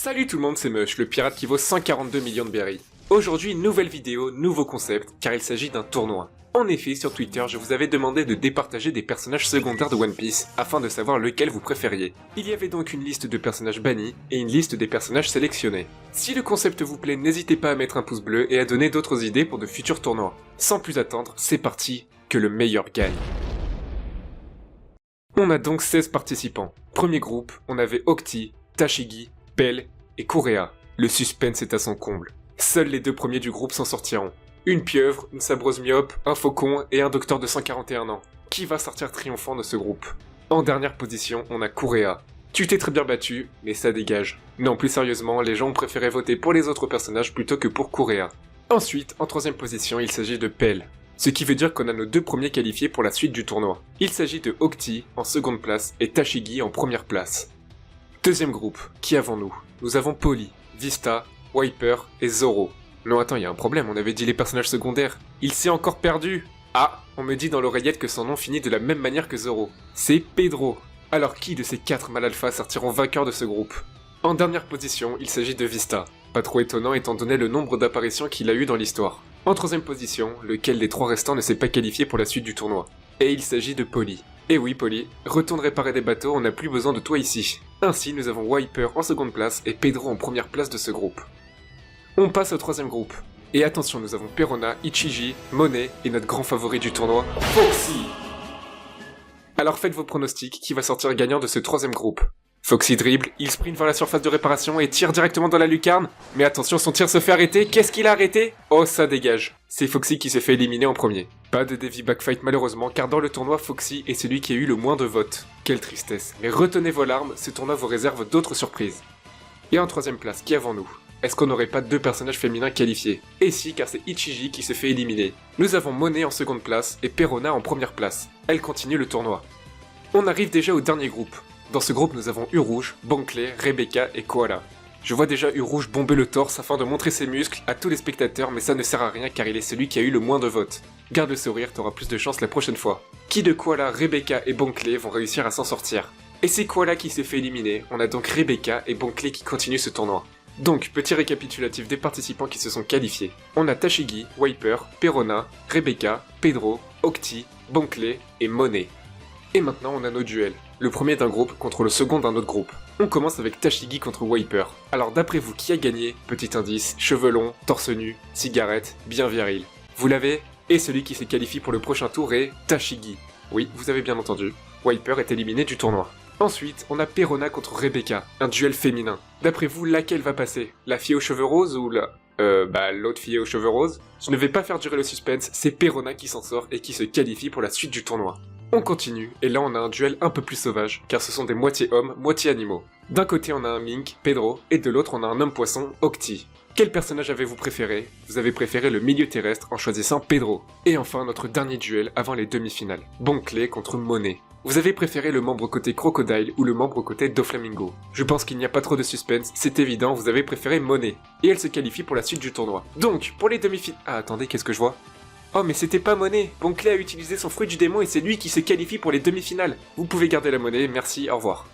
Salut tout le monde, c'est Mush, le pirate qui vaut 142 millions de berries. Aujourd'hui, nouvelle vidéo, nouveau concept, car il s'agit d'un tournoi. En effet, sur Twitter, je vous avais demandé de départager des personnages secondaires de One Piece, afin de savoir lequel vous préfériez. Il y avait donc une liste de personnages bannis, et une liste des personnages sélectionnés. Si le concept vous plaît, n'hésitez pas à mettre un pouce bleu et à donner d'autres idées pour de futurs tournois. Sans plus attendre, c'est parti, que le meilleur gagne. On a donc 16 participants. Premier groupe, on avait Octi, Tashigi, Pell et Kureha. Le suspense est à son comble. Seuls les deux premiers du groupe s'en sortiront. Une pieuvre, une sabreuse myope, un faucon et un docteur de 141 ans. Qui va sortir triomphant de ce groupe? En dernière position, on a Kureha. Tu t'es très bien battu, mais ça dégage. Non, plus sérieusement, les gens ont préféré voter pour les autres personnages plutôt que pour Kureha. Ensuite, en troisième position, il s'agit de Pell. Ce qui veut dire qu'on a nos deux premiers qualifiés pour la suite du tournoi. Il s'agit de Octi en seconde place et Tashigi en première place. Deuxième groupe, qui avons-nous? Nous avons Polly, Vista, Wiper et Zoro. Non attends, il y a un problème, on avait dit les personnages secondaires. Il s'est encore perdu. Ah, on me dit dans l'oreillette que son nom finit de la même manière que Zoro. C'est Pedro. Alors qui de ces 4 mal-alpha sortiront vainqueurs de ce groupe? En dernière position, il s'agit de Vista. Pas trop étonnant étant donné le nombre d'apparitions qu'il a eu dans l'histoire. En troisième position, lequel des 3 restants ne s'est pas qualifié pour la suite du tournoi? Et il s'agit de Polly. Et oui Polly, retourne réparer des bateaux, on n'a plus besoin de toi ici. Ainsi, nous avons Wiper en seconde place et Pedro en première place de ce groupe. On passe au troisième groupe. Et attention, nous avons Perona, Ichiji, Monet et notre grand favori du tournoi, Foxy. Alors faites vos pronostics, qui va sortir gagnant de ce troisième groupe? Foxy dribble, il sprint vers la surface de réparation et tire directement dans la lucarne. Mais attention, son tir se fait arrêter. Qu'est-ce qu'il a arrêté? Oh, ça dégage. C'est Foxy qui s'est fait éliminer en premier. Pas de Davy Backfight malheureusement, car dans le tournoi, Foxy est celui qui a eu le moins de votes. Quelle tristesse. Mais retenez vos larmes, ce tournoi vous réserve d'autres surprises. Et en troisième place, qui avons-nous? Est-ce qu'on n'aurait pas 2 personnages féminins qualifiés? Et si, car c'est Ichiji qui se fait éliminer. Nous avons Monet en seconde place et Perona en première place. Elle continue le tournoi. On arrive déjà au dernier groupe. Dans ce groupe, nous avons U-Rouge, Bankley, Rebecca et Koala. Je vois déjà U-Rouge bomber le torse afin de montrer ses muscles à tous les spectateurs, mais ça ne sert à rien car il est celui qui a eu le moins de votes. Garde le sourire, t'auras plus de chance la prochaine fois. Qui de Koala, Rebecca et Bankley vont réussir à s'en sortir? Et c'est Koala qui s'est fait éliminer, on a donc Rebecca et Bankley qui continuent ce tournoi. Donc, petit récapitulatif des participants qui se sont qualifiés. On a Tashigi, Wiper, Perona, Rebecca, Pedro, Octi, Bankley et Monet. Et maintenant on a nos duels. Le premier d'un groupe contre le second d'un autre groupe. On commence avec Tashigi contre Wiper. Alors d'après vous, qui a gagné? Petit indice, cheveux longs, torse nu, cigarette, bien viril. Vous l'avez? Et celui qui s'est qualifié pour le prochain tour est Tashigi. Oui, vous avez bien entendu. Wiper est éliminé du tournoi. Ensuite, on a Perona contre Rebecca, un duel féminin. D'après vous, laquelle va passer? La fille aux cheveux roses ou l'autre fille aux cheveux roses? Je ne vais pas faire durer le suspense, c'est Perona qui s'en sort et qui se qualifie pour la suite du tournoi. On continue, et là on a un duel un peu plus sauvage, car ce sont des moitié hommes, moitié animaux. D'un côté on a un mink, Pedro, et de l'autre on a un homme poisson, Octi. Quel personnage avez-vous préféré? Vous avez préféré le milieu terrestre en choisissant Pedro. Et enfin notre dernier duel avant les demi-finales, Bankley contre Monet. Vous avez préféré le membre côté Crocodile ou le membre côté Doflamingo? Je pense qu'il n'y a pas trop de suspense, c'est évident, vous avez préféré Monet. Et elle se qualifie pour la suite du tournoi. Donc, pour les demi-finales... Ah attendez, qu'est-ce que je vois? Oh mais c'était pas Monet. Bankley a utilisé son fruit du démon et c'est lui qui se qualifie pour les demi-finales. Vous pouvez garder la monnaie, merci, au revoir.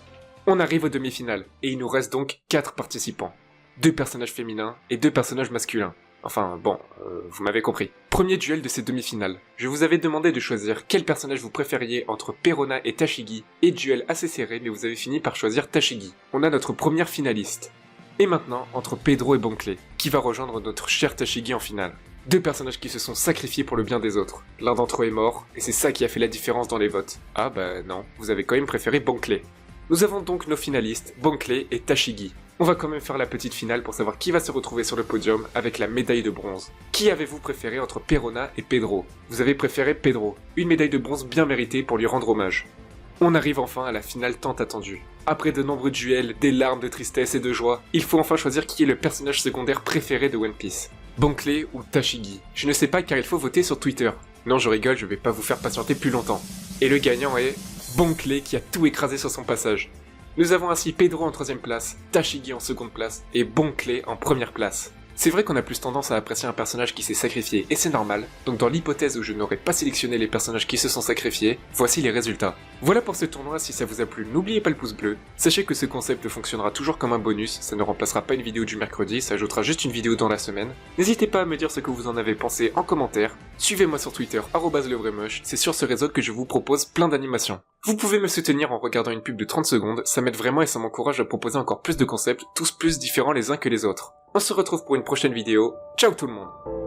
On arrive aux demi-finales, et il nous reste donc 4 participants. 2 personnages féminins et 2 personnages masculins. Enfin bon, vous m'avez compris. Premier duel de ces demi-finales. Je vous avais demandé de choisir quel personnage vous préfériez entre Perona et Tashigi, et duel assez serré mais vous avez fini par choisir Tashigi. On a notre première finaliste. Et maintenant, entre Pedro et Bankley, qui va rejoindre notre cher Tashigi en finale. 2 personnages qui se sont sacrifiés pour le bien des autres. L'un d'entre eux est mort, et c'est ça qui a fait la différence dans les votes. Ah bah non, vous avez quand même préféré Bankley. Nous avons donc nos finalistes, Bankley et Tashigi. On va quand même faire la petite finale pour savoir qui va se retrouver sur le podium avec la médaille de bronze. Qui avez-vous préféré entre Perona et Pedro? Vous avez préféré Pedro, une médaille de bronze bien méritée pour lui rendre hommage. On arrive enfin à la finale tant attendue. Après de nombreux duels, des larmes de tristesse et de joie, il faut enfin choisir qui est le personnage secondaire préféré de One Piece. Bankley ou Tashigi? Je ne sais pas car il faut voter sur Twitter. Non je rigole, je vais pas vous faire patienter plus longtemps. Et le gagnant est... Bankley qui a tout écrasé sur son passage. Nous avons ainsi Pedro en troisième place, Tashigi en seconde place et Bankley en première place. C'est vrai qu'on a plus tendance à apprécier un personnage qui s'est sacrifié, et c'est normal, donc dans l'hypothèse où je n'aurais pas sélectionné les personnages qui se sont sacrifiés, voici les résultats. Voilà pour ce tournoi, si ça vous a plu, n'oubliez pas le pouce bleu. Sachez que ce concept fonctionnera toujours comme un bonus, ça ne remplacera pas une vidéo du mercredi, ça ajoutera juste une vidéo dans la semaine. N'hésitez pas à me dire ce que vous en avez pensé en commentaire. Suivez-moi sur Twitter, @levraimoche, c'est sur ce réseau que je vous propose plein d'animations. Vous pouvez me soutenir en regardant une pub de 30 secondes, ça m'aide vraiment et ça m'encourage à proposer encore plus de concepts, tous plus différents les uns que les autres. On se retrouve pour une prochaine vidéo, ciao tout le monde!